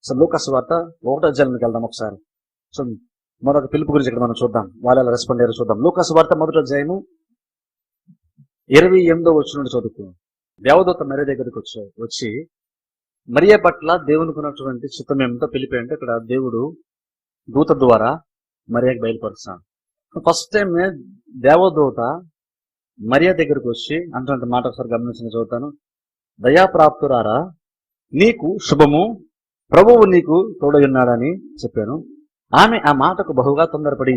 So లూకాసు వార్త 1వ అధ్యాయానికి వెళ్దాం ఒకసారి. సో మరొక పిలుపు గురించి ఇక్కడ మనం చూద్దాం, వాళ్ళు ఎలా రెస్పాండ్ అయ్యారో చూద్దాం. లూకాసు వార్త 1వ అధ్యాయము 28వ వచనం నుండి చదువుకు. దేవదూత మరియ దగ్గరికి వచ్చి మరియ పట్ల దేవునికి ఉన్నటువంటి చిత్తం ఏమిటో పిలిపి అంటే ఇక్కడ దేవుడు దూత ద్వారా మరియకి బయలుపరుస్తాడు. ఫస్ట్ టైం దేవదూత మరియ దగ్గరికి వచ్చి అంటున్న మాట ఒకసారి గమనించిన చదువుతాను. దయాప్రాప్తురారా, నీకు శుభము, ప్రభువు నీకు తోడయున్నాడని చెప్పాను. ఆమె ఆ మాటకు బహుగా తొందరపడి,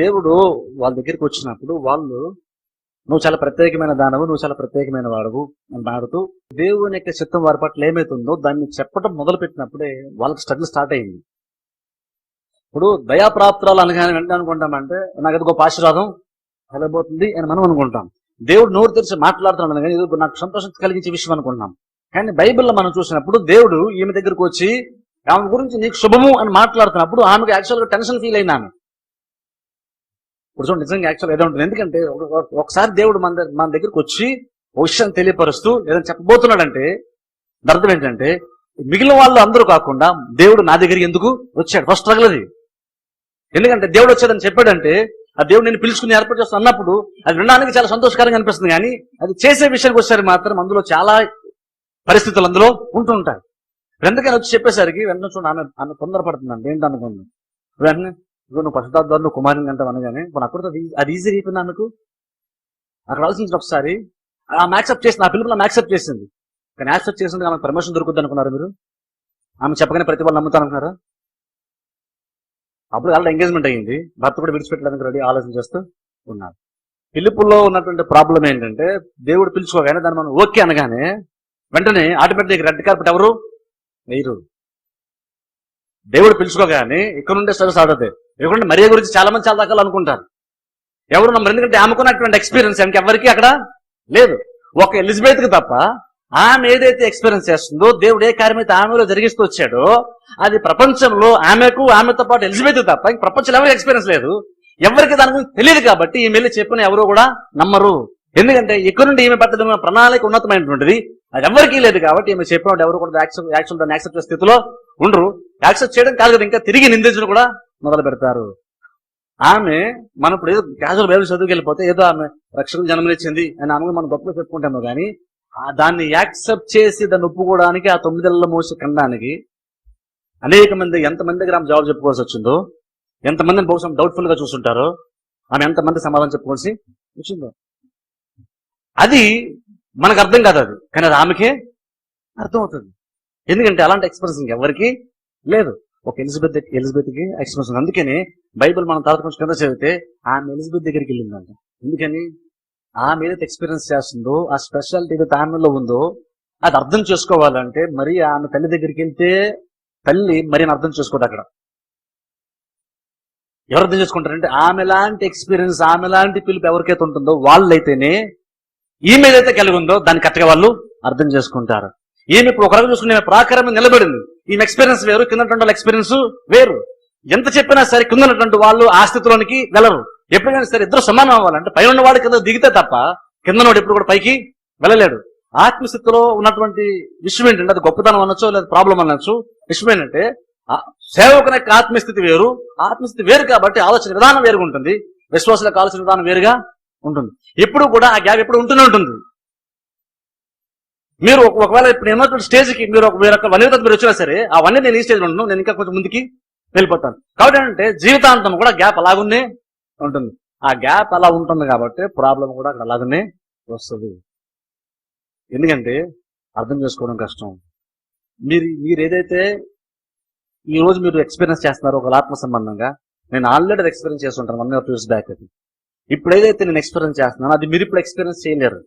దేవుడు వాళ్ళ దగ్గరికి వచ్చినప్పుడు వాళ్ళు నువ్వు చాలా ప్రత్యేకమైన దానవు, నువ్వు చాలా ప్రత్యేకమైన వాడవు అని మాడుతూ దేవుని యొక్క చిత్తం వారి పట్ల ఏమైతుందో దాన్ని చెప్పడం మొదలు పెట్టినప్పుడే వాళ్ళకి స్ట్రగుల్ స్టార్ట్ అయింది. ఇప్పుడు దయాప్రాప్తురాలు అనగానే వెంటనే అనుకుంటామంటే నాకు అది గొప్ప ఆశీర్వాదం కలగబోతుంది అని మనం అనుకుంటాం. దేవుడు నోరు తెరిచి మాట్లాడుతున్నాడు కానీ ఇది నాకు సంతోషం కలిగించే విషయం అనుకుంటున్నాం. కానీ బైబిల్లో మనం చూసినప్పుడు దేవుడు ఈమె దగ్గరకు వచ్చి ఆమె గురించి నీకు శుభము అని మాట్లాడుతున్నప్పుడు ఆమెకు యాక్చువల్గా టెన్షన్ ఫీల్ అయినా ఆమె. ఇప్పుడు చూడండి, నిజంగా యాక్చువల్ ఏదో ఉంటుంది. ఎందుకంటే ఒకసారి దేవుడు మన దగ్గరకు వచ్చి ఒక విషయం తెలియపరుస్తూ ఏదైనా చెప్పబోతున్నాడంటే అర్థం ఏంటంటే మిగిలిన వాళ్ళు అందరూ కాకుండా దేవుడు నా దగ్గరికి ఎందుకు వచ్చాడు, ఫస్ట్ స్ట్రగుల్ అది. ఎందుకంటే దేవుడు వచ్చాడని చెప్పాడంటే ఆ దేవుడు నేను పిలుచుకుని ఏర్పాటు చేస్తాను అన్నప్పుడు అది వినడానికి చాలా సంతోషకరంగా అనిపిస్తుంది. కానీ అది చేసే విషయానికి వచ్చేసరికి మాత్రం అందులో చాలా పరిస్థితులు అందులో ఉంటుంటాయి. ఎందుకని వచ్చి చెప్పేసరికి వెంటనే చూడండి ఆమె తొందరపడుతుందండి. ఏంటి అనుకున్నాను వెంటనే నువ్వు పశుతాద్వారు కుమారుని అంటావు అనగానే అక్కడ అది ఈజీ అయిపోయింది ఆమెకు. అక్కడ ఆలోచించిన ఒకసారి ఆమె యాక్సెప్ట్ చేసింది, ఆ పిలుపుని ఆమె యాక్సెప్ట్ చేసింది. కానీ యాక్సెప్ట్ చేసింది ఆమె ప్రమోషన్ దొరుకుద్ది అనుకున్నారు మీరు? ఆమె చెప్పగానే ప్రతి వాళ్ళు నమ్ముతారు అనుకున్నారా? అప్పుడు వాళ్ళ ఎంగేజ్మెంట్ అయ్యింది, భర్త కూడా విడిచిపెట్టడానికి రెడీ ఆలోచన చేస్తూ ఉన్నారు. పిలుపులో ఉన్నటువంటి ప్రాబ్లం ఏంటంటే దేవుడు పిలుచుకోగానే దాన్ని మనం ఓకే అనగానే వెంటనే ఆటోమేటిక్ రెడ్ కార్పెట్ ఎవరు వేయరు. దేవుడు పిలుచుకోగానే ఇక్కడ నుండే స్ట్రగుల్స్ ఆడతాయి. ఎందుకంటే మరియ గురించి చాలా మంది చాలా రకాలు అనుకుంటారు, ఎవరు నమ్మరు. ఎందుకంటే ఆమెకున్నటువంటి ఎక్స్పీరియన్స్ ఇంకెవరికి అక్కడ లేదు, ఒక ఎలిజబెత్కి తప్ప. ఆమె ఏదైతే ఎక్స్పీరియన్స్ చేస్తుందో దేవుడు ఏ కార్యం అయితే ఆమెలో జరిగిస్తూ వచ్చాడో అది ప్రపంచంలో ఆమెతో పాటు ఎలిజబెత్ తప్ప ఇంక ప్రపంచంలో ఎవరికి ఎక్స్పీరియన్స్ లేదు, ఎవరికి దాని గురించి తెలియదు. కాబట్టి ఈమె వెళ్ళి చెప్పిన ఎవరు కూడా నమ్మరు. ఎందుకంటే ఇక్కడ నుండి ఈమె పెట్టడం ప్రణాళిక ఉన్నతమైనటువంటిది, అది ఎవరికీ లేదు. కాబట్టి ఈమె చెప్పినప్పుడు ఎవరు కూడా యాక్చువల్ దాన్ని యాక్సెప్ట్ చేసే స్థితిలో ఉండరు. యాక్సెప్ట్ చేయడం కాదు కదా, ఇంకా తిరిగి నిందించడం కూడా మొదలు పెడతారు. ఆమె మనం ఇప్పుడు ఏదో క్యాజువల్ బైబిల్ చదువుకి వెళ్ళిపోతే ఏదో ఆమె రక్షకులు జన్మనిచ్చింది అని ఆమె మనం గొప్పగా చెప్పుకుంటాము. కానీ దాన్ని యాక్సెప్ట్ చేసి దాన్ని ఒప్పుకోవడానికి ఆ 9 నెలల మోసి కనడానికి అనేక మంది, ఎంతమంది దగ్గర ఆమె జవాబు చెప్పుకోవాల్సి వచ్చిందో, ఎంతమందిని బహుశా డౌట్ఫుల్ గా చూస్తుంటారో, ఆమె ఎంతమంది సమాధానం చెప్పుకోవాల్సి వచ్చిందో అది మనకు అర్థం కాదు. అది కానీ అది ఆమెకే అర్థం అవుతుంది. ఎందుకంటే అలాంటి ఎక్స్పీరియన్స్ ఇంకెవరికి లేదు. ఒక ఎలిజబెత్కి ఎక్స్పీరియన్స్ ఉంది. అందుకని బైబిల్ మనం తర్వాత కొంచెం కింద చదివితే ఆమె ఎలిజబెత్ దగ్గరికి వెళ్ళిందంట. ఎందుకని ఆమె ఏదైతే ఎక్స్పీరియన్స్ చేస్తుందో ఆ స్పెషాలిటీ ఏదైతే ఆమెలో ఉందో అది అర్థం చేసుకోవాలంటే మరి ఆమె తల్లి దగ్గరికి వెళ్తే తల్లి మరి అర్థం చేసుకోదు. అక్కడ ఎవరు అర్థం చేసుకుంటారంటే ఆమె లాంటి ఎక్స్పీరియన్స్, ఆమె లాంటి పిలుపు ఎవరికైతే ఉంటుందో వాళ్ళైతేనే ఈమె ఏదైతే కలిగి ఉందో దాన్ని కరెక్ట్గా వాళ్ళు అర్థం చేసుకుంటారు. ఈమె ఇప్పుడు ఒకరికి చూసుకుని ప్రాకారం నిలబడింది. ఈమె ఎక్స్పీరియన్స్ వేరు, కింద ఎక్స్పీరియన్స్ వేరు. ఎంత చెప్పినా సరే కింద ఉన్నటువంటి వాళ్ళు ఆ స్థితిలోనికి వెళ్ళరు. ఎప్పుడైనా సరే ఇద్దరు సమానం అవ్వాలంటే పైన ఉన్నవాడు కింద దిగితే తప్ప కిందనోడు ఎప్పుడు కూడా పైకి వెళ్ళలేడు. ఆత్మస్థితిలో ఉన్నటువంటి విషయం ఏంటంటే అది గొప్పతనం అనొచ్చు లేదా ప్రాబ్లం అనొచ్చు. విషయం ఏంటంటే సేవకుని యొక్క ఆత్మస్థితి వేరు, ఆత్మస్థితి వేరు. కాబట్టి ఆలోచన విధానం వేరుగా ఉంటుంది, విశ్వాసాలకు ఆలోచన విధానం వేరుగా ఉంటుంది. ఎప్పుడు కూడా ఆ గ్యాప్ ఎప్పుడు ఉంటూనే ఉంటుంది. మీరు ఒకవేళ ఇప్పుడు ఏమవుతుంది స్టేజ్కి మీరు ఒక వన్యత మీరు వచ్చినా సరే ఆ వన్య నేను ఈ స్టేజ్లో ఉన్నాను, నేను ఇంకా కొంచెం ముందుకి వెళ్ళిపోతాను. కాబట్టి ఏంటంటే జీవితాంతం కూడా గ్యాప్ అలాగునే ఉంటుంది. ఆ గ్యాప్ అలా ఉంటుంది కాబట్టి ప్రాబ్లం కూడా అక్కడ అలాగనే వస్తుంది. ఎందుకంటే అర్థం చేసుకోవడం కష్టం. మీరు ఏదైతే ఈ రోజు మీరు ఎక్స్పీరియన్స్ చేస్తున్నారో ఒక ఆత్మ సంబంధంగా, నేను ఆల్రెడీ ఎక్స్పీరియన్స్ చేస్తుంటాను 1 or 2 years బ్యాక్. అది ఇప్పుడు ఏదైతే నేను ఎక్స్పీరియన్స్ చేస్తున్నానో అది మీరు ఇప్పుడు ఎక్స్పీరియన్స్ చేయలేరు.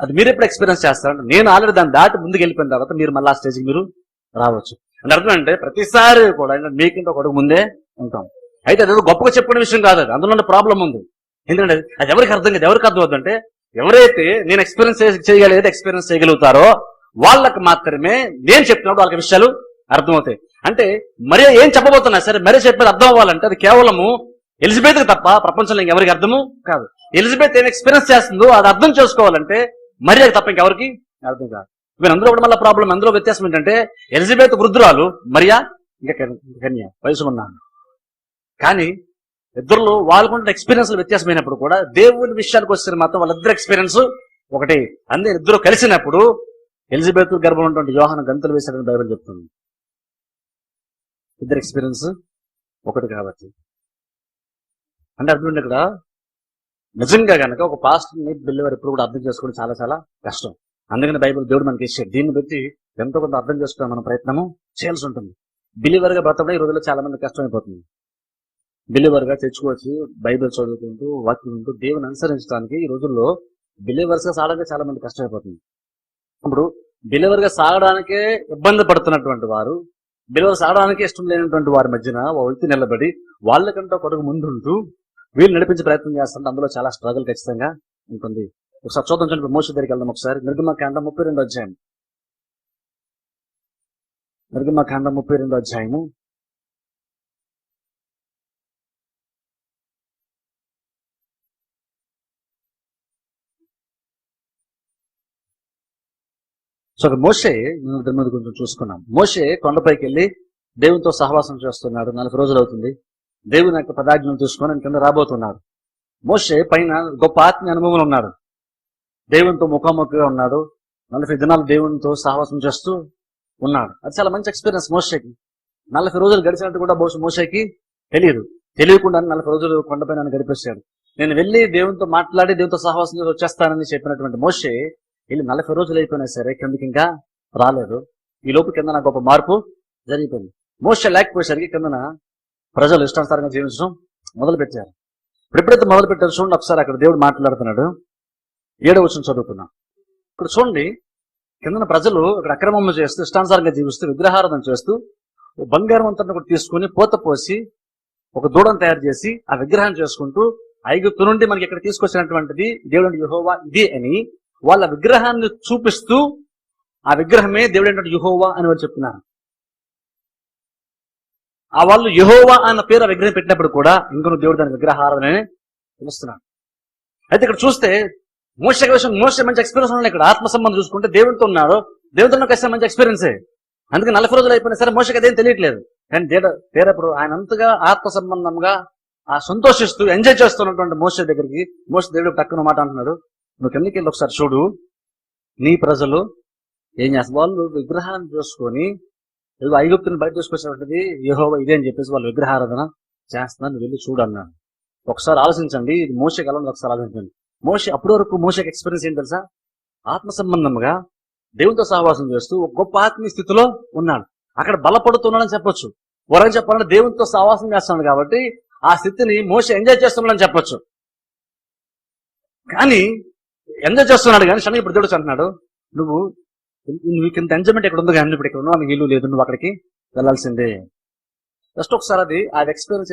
అది మీరు ఎప్పుడు ఎక్స్పీరియన్స్ చేస్తారంటే నేను ఆల్రెడీ దాన్ని దాటి ముందుకు వెళ్ళిపోయిన తర్వాత మీరు మళ్ళీ ఆ స్టేజ్కి మీరు రావచ్చు. అంటే అర్థం అంటే ప్రతిసారి కూడా మీకంటే ఒక అడుగు ముందే ఉంటాం. అయితే అది గొప్పగా చెప్పుకునే విషయం కాదు, అది అందులో ప్రాబ్లం ఉంది. ఎందుకంటే అది ఎవరికి అర్థం కాదు. ఎవరికి అర్థం అవుతుందంటే ఎవరైతే నేను ఎక్స్పీరియన్స్ ఎక్స్పీరియన్స్ చేయగలుగుతారో వాళ్ళకి మాత్రమే నేను చెప్పినప్పుడు వాళ్ళకి విషయాలు అర్థమవుతాయి. అంటే మరి ఏం చెప్పబోతున్నా సరే మరి చెప్పేది అర్థం అవ్వాలంటే అది కేవలము ఎలిజబెత్ ప్రపంచంలో ఇంకెవరికి అర్థము కాదు. ఎలిజబెత్ ఏం ఎక్స్పీరియన్స్ చేస్తుందో అది అర్థం చేసుకోవాలంటే మరి తప్ప ఇంకెవరికి అర్థం కాదు. వీరందరూ కూడా మళ్ళీ ప్రాబ్లం. అందులో వ్యత్యాసం ఏంటంటే ఎలిజబెత్ వృద్ధురాలు, మరియా ఇంకా కన్య, వయసు ఉన్నాను. కానీ ఇద్దరులో వాళ్ళకుంటే ఎక్స్పీరియన్స్ వ్యత్యాసమైనప్పుడు కూడా దేవుని విషయానికి వస్తే మాత్రం వాళ్ళిద్దరు ఎక్స్పీరియన్స్ ఒకటి. అందరూ ఇద్దరు కలిసినప్పుడు ఎలిజబెత్ గర్భంలో ఉన్నటువంటి యోహాను గంతులు వేశాడని బైబిల్ చెప్తుంది. ఇద్దరు ఎక్స్పీరియన్స్ ఒకటి కాబట్టి. అంటే అర్థం ఇక్కడ నిజంగా కనుక ఒక పాస్టర్ని బిల్లివర్ ఎప్పుడు కూడా అర్థం చేసుకోవడం చాలా చాలా కష్టం. అందుకని బైబిల్ దేవుడు మనకి ఇచ్చాడు. దీన్ని బట్టి ఎంతో కొంత అర్థం చేసుకోవడం మన ప్రయత్నము చేయాల్సి ఉంటుంది. బిలీవర్గా బ్రతకడం ఈ రోజుల్లో చాలా మంది కష్టమైపోతుంది. బిలీవర్గా తెచ్చుకోవచ్చు, బైబిల్ చదువుకుంటూ వాక్యం వింటూ దేవుని అనుసరించడానికి ఈ రోజుల్లో బిలీవర్స్ గా సాగడానికి చాలా మంది కష్టమైపోతుంది. ఇప్పుడు బిలీవర్గా సాగడానికే ఇబ్బంది పడుతున్నటువంటి వారు, బిలీవర్ సాగడానికి ఇష్టం లేనటువంటి వారి మధ్యన ఓ వ్యక్తి నిలబడి వాళ్ళకంటే కొడుకు ముందుంటూ వీళ్ళు నడిపించే ప్రయత్నం చేస్తుంటే అందులో చాలా స్ట్రగుల్ ఖచ్చితంగా ఉంటుంది. ఒకసారి చూద్దాం చూడండి. మోషే దగ్గరికి వెళ్దాం ఒకసారి. నిర్గమకాండం 32వ అధ్యాయం. నిర్గమకాండం 32వ అధ్యాయము. సో మోషే దీని మీద కొంచెం చూసుకున్నాం. మోషే కొండపైకి వెళ్ళి దేవునితో సహవాసం చేస్తున్నాడు. 40 రోజులు అవుతుంది. దేవుని యొక్క పదాజ్ఞను తీసుకొని ఆయన కింద రాబోతున్నాడు. మోషే పైన గొప్ప ఆత్మీయ అనుభవం ఉన్నాడు. దేవునితో ముఖాముఖిగా ఉన్నాడు. 40 దినాలు దేవునితో సహవాసం చేస్తూ ఉన్నాడు. అది చాలా మంచి ఎక్స్పీరియన్స్ మోషేకి. 40 రోజులు గడిచినట్టు కూడా బహుశా మోషేకి తెలియకుండా 40 రోజులు కొండపైన గడిపేశాడు. నేను వెళ్ళి దేవునితో మాట్లాడి దేవునితో సహవాసం చేసి వచ్చేస్తానని చెప్పినటువంటి మోషే వెళ్ళి 40 రోజులు అయిపోయినా సరే కిందకి ఇంకా రాలేదు. ఈ లోపు కింద గొప్ప మార్పు జరిగిపోయింది. మోషే లేకపోయేసరికి కిందన ప్రజలు ఇష్టానుసారంగా జీవించడం మొదలు పెట్టారు. ఎప్పుడైతే మొదలు పెట్టారు చూడండి ఒకసారి అక్కడ దేవుడు మాట్లాడుతున్నాడు. 7వ వచనం చదువుకున్నాం. ఇక్కడ చూడండి, కింద ప్రజలు ఇక్కడ అక్రమం చేస్తూ ఇష్టానుసారంగా జీవిస్తూ విగ్రహారాధన చేస్తూ బంగారం అంతా కూడా తీసుకుని పోత పోసి ఒక దూడను తయారు చేసి ఆ విగ్రహం చేసుకుంటూ ఐగుప్తు నుండి మనకి ఇక్కడ తీసుకొచ్చినటువంటిది దేవుడు యెహోవా ఇది అని వాళ్ళ విగ్రహాన్ని చూపిస్తూ ఆ విగ్రహమే దేవుడు యెహోవా అని వాళ్ళు చెప్తున్నారు. ఆ వాళ్ళు యెహోవా అన్న పేరు ఆ విగ్రహం పెట్టినప్పుడు కూడా ఇంకొక దేవుడు దాని విగ్రహారాధన పిలుస్తున్నాడు. అయితే ఇక్కడ చూస్తే మోషే మంచి ఎక్స్పీరియన్స్ ఉన్నాయి. ఇక్కడ ఆత్మ సంబంధం చూసుకుంటే దేవుడితో ఉన్నాడు. దేవుడితో కష్టం మంచి ఎక్స్పీరియన్సే. అందుకే 40 రోజులు అయిపోయినా సరే మోషకి అదేం తెలియట్లేదు. కానీ తేరప్పుడు ఆయన అంతగా ఆత్మ సంబంధంగా ఆ సంతోషిస్తూ ఎంజాయ్ చేస్తున్నటువంటి మోషే దగ్గరికి మోషే దేవుడు పక్కన మాట అంటున్నాడు, నువ్వు కిందకి వెళ్ళి ఒకసారి చూడు, నీ ప్రజలు ఏం చేస్తారు, వాళ్ళు విగ్రహాన్ని చూసుకొని ఏదో ఐగుప్తుని బయట తీసుకొచ్చినటువంటిది యెహోవా ఇదే అని చెప్పేసి వాళ్ళు విగ్రహారాధన చేస్తున్నారు, నువ్వు వెళ్ళి చూడు అన్నాడు. ఒకసారి ఆలోచించండి, ఇది మోషకి ఎలా ఒకసారి ఆలోచించండి. మోషే అప్పటి వరకు మోషకి ఎక్స్పీరియన్స్ ఏంటి తెలుసా? ఆత్మ సంబంధంగా దేవునితో సహవాసం చేస్తూ ఒక గొప్ప ఆత్మీయ స్థితిలో ఉన్నాడు. అక్కడ బలపడుతున్నాడని చెప్పొచ్చు. వరం చెప్పాలంటే దేవునితో సహవాసం చేస్తున్నాడు కాబట్టి ఆ స్థితిని మోషే ఎంజాయ్ చేస్తున్నాడని చెప్పొచ్చు. కానీ ఎంజాయ్ చేస్తున్నాడు కానీ శని ఇప్పుడు దేవుడు అంటున్నాడు, నువ్వు ఇంత ఎంజాయ్మెంట్ ఎక్కడ ఉంది కానీ ఇప్పుడు ఇక్కడ ఉన్నావు, నీళ్ళు లేదు, నువ్వు అక్కడికి వెళ్ళాల్సిందే. జస్ట్ ఒకసారి అది ఎక్స్పీరియన్స్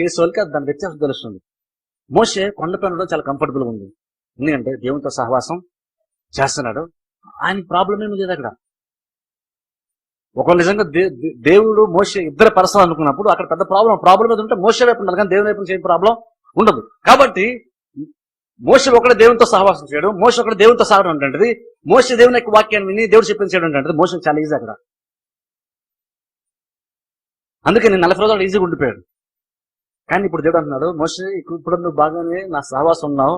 చేసే వాళ్ళకి అది దాని వ్యత్యాసం తెలుస్తుంది. మోషే కొండపైన చాలా కంఫర్టబుల్ ఉంది, ఎందుకంటే దేవునితో సహవాసం చేస్తున్నాడు. ఆయన ప్రాబ్లం ఏమి లేదు అక్కడ. ఒకవేళ నిజంగా దేవుడు మోషే ఇద్దరు పర్సనల్ అనుకున్నప్పుడు అక్కడ పెద్ద ప్రాబ్లం ఏది ఉంటే మోషే వైపు ఉండాలి, కానీ దేవుని వైపు నుంచి ఏం ప్రాబ్లం ఉండదు. కాబట్టి మోషే ఒకటే దేవునితో సహవాసం చేయడం, మోషే ఒకటే దేవునితో సాగడం అంటే, మోషే దేవుని యొక్క వాక్యాన్ని విని దేవుడు చెప్పింది చేయడం అంటే మోషే చాలా ఈజీ అక్కడ. అందుకే నేను 40 రోజులు ఈజీగా ఉండిపోయాడు. కానీ ఇప్పుడు దేవుడు అంటున్నాడు, మోషే ఇప్పుడు నువ్వు బాగానే నా సహవాసం ఉన్నావు,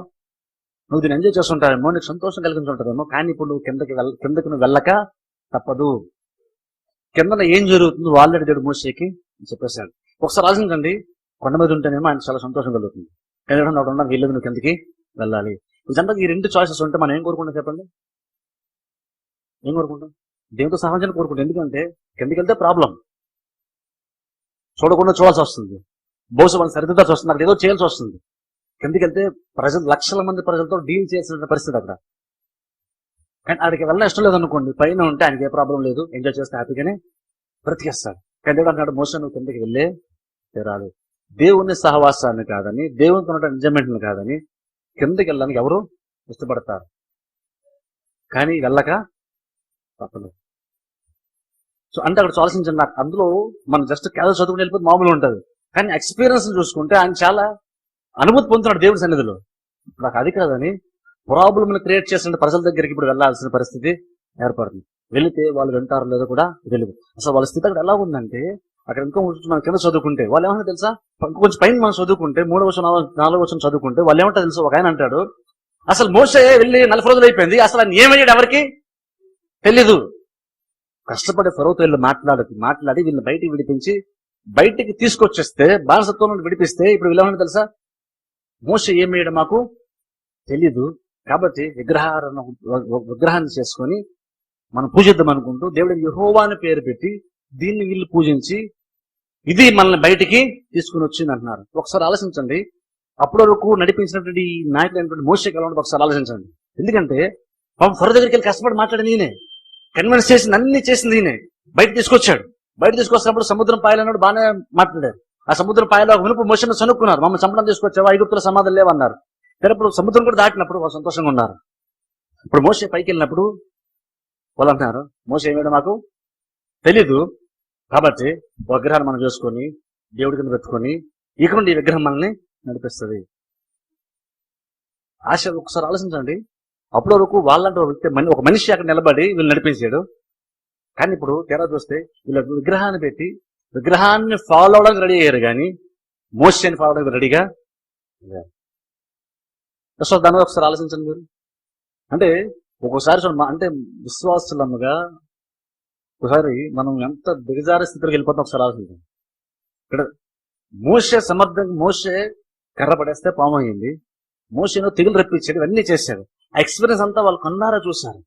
నువ్వు దీన్ని ఎంజాయ్ చేస్తుంటావేమో, నీకు సంతోషం కలిగించుంటావేమో, కానీ ఇప్పుడు నువ్వు కిందకి నువ్వు వెళ్ళక తప్పదు. కింద ఏం జరుగుతుందో ఆల్రెడీ దేవుడు మోషేకి చెప్పేశాడు. ఒకసారి ఆలోచించండి, కొండ మీద ఉంటేనేమో ఆయన చాలా సంతోషం కలుగుతుంది, కానీ వీళ్ళు నువ్వు కిందకి వెళ్ళాలి. నిజంగా ఈ రెండు చాయిసెస్ ఉంటే మనం ఏం కోరుకుంటాం చెప్పండి? ఏం కోరుకుంటాం? దేవునితో సహజంగా కోరుకుంటాం. ఎందుకంటే కిందకి వెళ్తే ప్రాబ్లం, చూడకుండా చూడాల్సి వస్తుంది, బహుశా వాళ్ళు సరిదిద్దాల్సి వస్తుంది, అక్కడ ఏదో చేయాల్సి వస్తుంది. కిందకి వెళ్తే లక్షల మంది ప్రజలతో డీల్ చేయాల్సిన పరిస్థితి అక్కడ. కానీ ఆడికి వెళ్ళిన ఇష్టం లేదనుకోండి, పైన ఉంటే ఆయనకి ఏ ప్రాబ్లం లేదు, ఎంజాయ్ చేస్తే హ్యాపీగానే బ్రతికేస్తాడు. కానీ దేవుడు అంటున్నాడు, మోషే నువ్వు కిందకి వెళ్ళే తీరాలి. దేవుని సహవాసాన్ని కాదని, దేవునితో ఉన్న ఎంజాయ్మెంట్ని కాదని కిందకి వెళ్ళడానికి ఎవరు ఇష్టపడతారు, కానీ వెళ్ళక తప్పదు. సో అంటే అక్కడ ఆలోచించండి, నాకు అందులో మనం జస్ట్ క్యాజువల్ చదువుకుని వెళ్ళిపోతే మామూలు ఉంటుంది. కానీ ఎక్స్పీరియన్స్ చూసుకుంటే ఆయన చాలా అనుభూతి పొందుతున్నాడు దేవుడి సన్నిధిలో. నాకు అది కాదని ప్రాబ్లమ్ని క్రియేట్ చేసిన ప్రజల దగ్గరికి ఇప్పుడు వెళ్ళాల్సిన పరిస్థితి ఏర్పడుతుంది. వెళితే వాళ్ళు వింటారో లేదో కూడా తెలియదు. అసలు వాళ్ళ స్థితి అక్కడ ఎలా ఉందంటే, అక్కడ ఇంకా మనం కింద చదువుకుంటే వాళ్ళు ఏమన్నా తెలుసా, కొంచెం పైన మనం చదువుకుంటే 3వ వచనం 4వ వచనం చదువుకుంటే వాళ్ళు ఏమంటారు తెలుసా, ఒక ఆయన అంటాడు, అసలు మోషే వెళ్ళి 40 రోజులు అయిపోయింది, అసలు ఆయన ఏమయ్యాడు ఎవరికి తెలీదు. కష్టపడి ఫరోతో వెళ్ళి మాట్లాడి వీళ్ళని బయటికి విడిపించి బయటికి తీసుకొచ్చేస్తే, బానిసత్వం నుండి విడిపిస్తే ఇప్పుడు వీళ్ళేమన్నా తెలుసా, మోషే ఏమయ్యాడు మాకు తెలీదు, కాబట్టి విగ్రహాన్ని చేసుకొని మనం పూజిద్దాం అనుకుంటూ దేవుడు యెహోవా అని పేరు పెట్టి దీన్ని వీళ్ళు పూజించి ఇది మనల్ని బయటికి తీసుకుని వచ్చింది అంటున్నారు. ఒకసారి ఆలోచించండి, అప్పటి వరకు నడిపించినటువంటి ఈ నాయకులైనటువంటి మోషే ఎలా ఉండదు ఒకసారి ఆలోచించండి. ఎందుకంటే ఫరో దగ్గరికి వెళ్ళి కష్టపడి మాట్లాడింది ఈయనే, కన్విన్స్ చేసింది అన్ని చేసింది ఈయనే, బయట తీసుకొచ్చాడు. బయట తీసుకొచ్చినప్పుడు సముద్రం పాయలన్నాడు, బాగానే మాట్లాడారు. ఆ సముద్రం పాయలో వినుపు మోషను చనుక్కున్నారు, మమ్మల్ని చంపడం తీసుకొచ్చావా, ఐగుప్తుల సమాధానం లేవన్నారు. కానీ ఇప్పుడు సముద్రం కూడా దాటినప్పుడు వాళ్ళు సంతోషంగా ఉన్నారు. ఇప్పుడు మోషే పైకి వెళ్ళినప్పుడు వాళ్ళు అంటున్నారు, మోషే ఏమేయడం మాకు తెలీదు, కాబట్టి విగ్రహాన్ని మనం చేసుకొని దేవుడి కింద పెట్టుకొని ఇక నుండి ఈ విగ్రహం మనల్ని నడిపిస్తుంది. ఆశ ఒకసారి ఆలోచించండి, అప్పటి వరకు వాళ్ళంటే ఒక మనిషి అక్కడ నిలబడి వీళ్ళు నడిపించాడు. కానీ ఇప్పుడు తెర చూస్తే వీళ్ళ విగ్రహాన్ని పెట్టి విగ్రహాన్ని ఫాలో అవడానికి రెడీ అయ్యారు, కానీ మోషేని ఫాలో అవడానికి రెడీగా సో దాని ఒకసారి ఆలోచించండి మీరు. అంటే ఒక్కోసారి అంటే విశ్వాసులముగా ఒకసారి మనం ఎంత దిగజార స్థితిలోకి వెళ్ళిపోతాం ఒకసారి ఆలోచించండి. ఇక్కడ మోషే కర్ర పడేస్తే పాము అయింది, మోషేను తెగులు రప్పించాడు, ఇవన్నీ చేశాడు. ఆ ఎక్స్పీరియన్స్ అంతా వాళ్ళు కన్నారా చూశారు.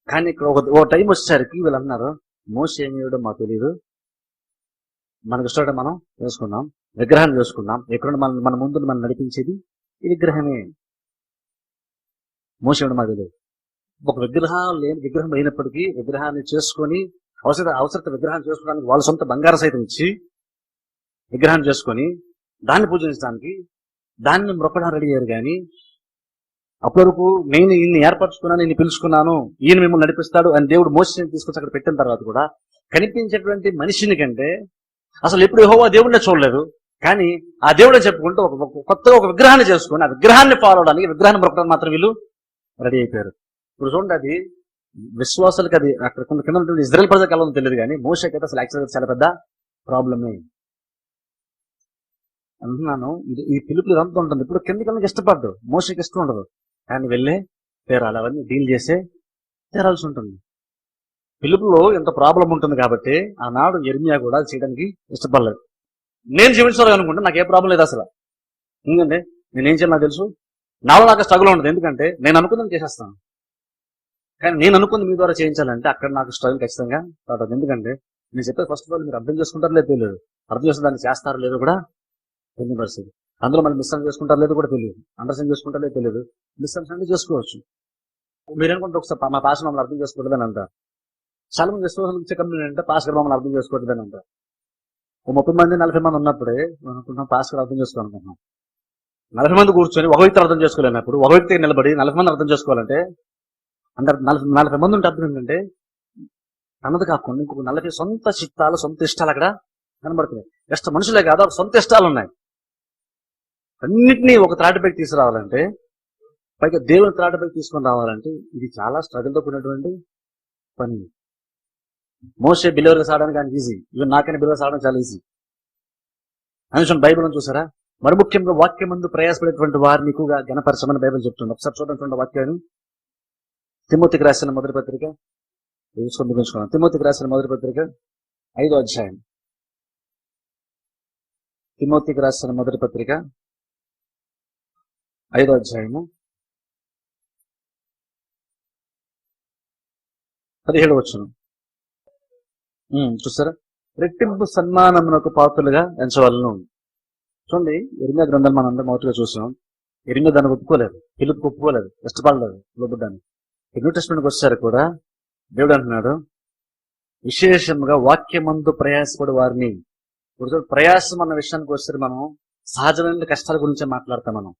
కానీ ఇక్కడ ఓ టైం వచ్చేసరికి వీళ్ళు అన్నారు, మోషే ఏమి ఇవ్వడం మాకు తెలియదు, మనకు ఇష్టం మనం చేసుకున్నాం, విగ్రహాన్ని చేసుకున్నాం, ఎక్కడ మన ముందు మనం నడిపించేది ఈ విగ్రహమే. మోషే ఇవ్వడం మాకు తెలియదు. ఒక విగ్రహం అయినప్పటికీ విగ్రహాన్ని చేసుకొని అవసరత విగ్రహాన్ని చేసుకోవడానికి వాళ్ళ సొంత బంగారం సైతం ఇచ్చి విగ్రహాన్ని చేసుకొని దాన్ని పూజించడానికి దాన్ని మొక్కడానికి రెడీ అయ్యారు. కానీ అప్పటి వరకు నేను ఈయన్ని ఏర్పరచుకున్నాను, నేను పిలుచుకున్నాను, ఈయన మిమ్మల్ని నడిపిస్తాడు అని దేవుడు మోషేని తీసుకొచ్చి అక్కడ పెట్టిన తర్వాత కూడా కనిపించేటువంటి మనిషిని కంటే అసలు ఎప్పుడు యెహోవా దేవుడినే చూడలేదు. కానీ ఆ దేవుడే చెప్పుకుంటూ కొత్తగా ఒక విగ్రహాన్ని చేసుకుని ఆ విగ్రహాన్ని ఫాలో అవడానికి విగ్రహాన్ని మొక్కడానికి మాత్రం వీళ్ళు రెడీ అయిపోయారు. ఇప్పుడు చూడండి, అది విశ్వాసాలకు అది అక్కడ కింద ఇజ్రాయెల్ ప్రజలకు ఎలా ఉందో తెలియదు, కానీ మోషేకి అయితే అసలు యాక్చువల్గా చాలా పెద్ద ప్రాబ్లమే అంటున్నాను. ఈ పిలుపులు ఇదంతా ఉంటుంది. ఇప్పుడు కిందకి ఇష్టపడ్డు, మోషేకి ఇష్టం ఉండదు, కానీ వెళ్ళే తీరాలి, అవన్నీ డీల్ చేసే తీరాల్సి ఉంటుంది. పిలుపులో ఎంత ప్రాబ్లం ఉంటుంది కాబట్టి ఆనాడు యెరెమీయా కూడా చేయడానికి ఇష్టపడలేదు. నేను జీవించాలి అనుకుంటే నాకు ఏ ప్రాబ్లం లేదు అసలు, ఎందుకంటే నేనేం చేయాలి నాకు తెలుసు, నాకు స్ట్రగుల్ ఉండదు, ఎందుకంటే నేను అనుకుందని చేసేస్తాను. కానీ నేను అనుకుంది మీ ద్వారా చేయించాలంటే అక్కడ నాకు స్ట్రగుల్ ఖచ్చితంగా రాదు. ఎందుకంటే నేను చెప్పేది ఫస్ట్ ఆఫ్ ఆల్ మీరు అర్థం చేసుకుంటారో లేదో తెలియదు, అర్థం చేస్తే దాన్ని చేస్తారో లేదో కూడా తెలియని పరిస్థితి. అందులో మనం మిస్అండర్స్టాండ్ చేసుకుంటారో లేదో కూడా తెలియదు, అండర్స్టాండ్ చేసుకుంటారో లేదో తెలియదు, మిస్అండర్స్టాండ్ చేసుకోవచ్చు. మీరేనుకుంటే ఒకసారి మా పాస్ మమ్మల్ని అర్థం చేసుకోవట్లేదని అంటారు. చాలా మంది విశ్వాసం ఇచ్చే కంపెనీ అంటే పాస్ గారు మమ్మల్ని అర్థం చేసుకోవట్లేదని అంటారు. 30 మంది 40 మంది ఉన్నప్పుడే అనుకుంటున్నాం పాస్ గారు అర్థం చేసుకోవాలనుకుంటున్నాం. 40 మంది కూర్చొని ఒక వ్యక్తి అర్థం చేసుకోలేనప్పుడు ఒక వ్యక్తి నిలబడి 40 మంది అర్థం చేసుకోవాలంటే అందరు 40 మంది ఉంటే అర్థం ఏంటంటే అన్నది కాకుండా ఇంకొక 40 సొంత చిత్తాలు సొంత ఇష్టాలు అక్కడ కనబడుతున్నాయి. మనుషులే కాదు, సొంత ఇష్టాలు ఉన్నాయి. అన్నిటినీ ఒక త్రాటిపైకి తీసుకురావాలంటే, పైగా దేవుని త్రాటిపైకి తీసుకొని రావాలంటే ఇది చాలా స్ట్రగుల్తో కూడినటువంటి పని. మోషే బిలీవర్గా సాగడానికి ఆయన ఈజీ, ఈవెన్ నాకైనా బిలీవర్గా సాగడం చాలా ఈజీ. అందులో బైబిల్ చూసారా, మరి ముఖ్యంగా వాక్యం ముందు ప్రయాసపడేటువంటి వారిని ఎక్కువగా ఘనపరచమని బైబిల్ చెప్తుంది. ఒకసారి చూడండి వాక్యాన్ని, తిమోతికి రాసిన మొదటి పత్రిక చూసుకుంటున్నాం. తిమోతికి రాసిన మొదటి పత్రిక 5వ అధ్యాయం. తిమోతికి రాసిన మొదటి పత్రిక 5వ అధ్యాయము 17వ వచనం చూస్తారా, రెట్టింపు సన్మానమునకు పాత్రలుగా ఎంచవలను. చూడండి, యెరెమీయా గ్రంథం మనం అందరం మొదటిగా చూసాం. యెరెమీయా దాన్ని ఒప్పుకోలేదు, పిలుపుకి ఒప్పుకోలేదు, ఇష్టపడలేదు లోబడ్డాను. న్యూ టెస్ట్మెంట్కి వచ్చారు కూడా దేవుడు అంటున్నాడు, విశేషంగా వాక్యమందు ప్రయాసపడు వారిని. ఇప్పుడు ప్రయాసం అన్న విషయానికి వస్తే మనం సహజమైన కష్టాల గురించే మాట్లాడతాం మనం.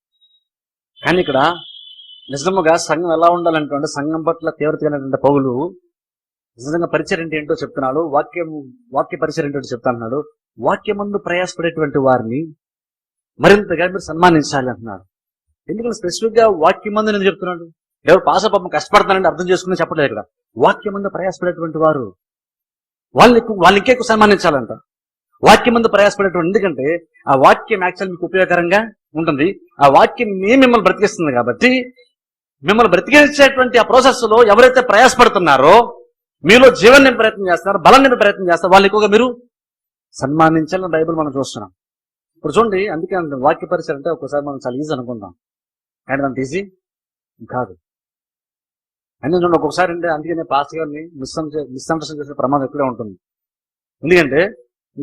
కానీ ఇక్కడ నిజంగా సంఘం ఎలా ఉండాలంటే, సంఘం పట్ల తీవ్రతమైనటువంటి పౌలు నిజంగా పరిచయం ఏంటో చెప్తున్నాడు, వాక్య పరిచయం ఏంటో చెప్తాన్నాడు. వాక్యమందు ప్రయాసపడేటువంటి వారిని మరింతగా మీరు సన్మానించాలి అంటున్నాడు. ఎందుకంటే స్పెసిఫిక్ గా వాక్యమందు నేను చెప్తున్నాడు, ఎవరు పాస్టర్ పాపం కష్టపడతానంటే అర్థం చేసుకుని చెప్పలేదు ఇక్కడ. వాక్యం ముందు ప్రయాసపడేటువంటి వారు వాళ్ళని ఇంకెక్కువ సన్మానించాలంట. వాక్యం ముందు ప్రయాసపడేటువంటి, ఎందుకంటే ఆ వాక్యం యాక్చువల్ మీకు ఉపయోగకరంగా ఉంటుంది. ఆ వాక్యం మిమ్మల్ని బ్రతికిస్తుంది కాబట్టి మిమ్మల్ని బ్రతికించేటువంటి ఆ ప్రాసెస్ లో ఎవరైతే ప్రయాసపడుతున్నారో, మీలో జీవన్ ప్రయత్నం చేస్తారో, బలం నింపే ప్రయత్నం చేస్తారో, వాళ్ళు ఎక్కువగా మీరు సన్మానించాలని బైబిల్ మనం చూస్తున్నాం. ఇప్పుడు చూడండి, అందుకే వాక్య పరిచయం అంటే ఒకసారి మనం చాలా ఈజీ అనుకుంటాం, కానీ అంత ఈజీ కాదు. అని చూడండి, ఒక్కొక్కసారి అంటే అందుకనే పాస్టర్ గారిని మిస్అండర్స్టాండ్ చేసే ప్రమాదం ఇక్కడే ఉంటుంది. ఎందుకంటే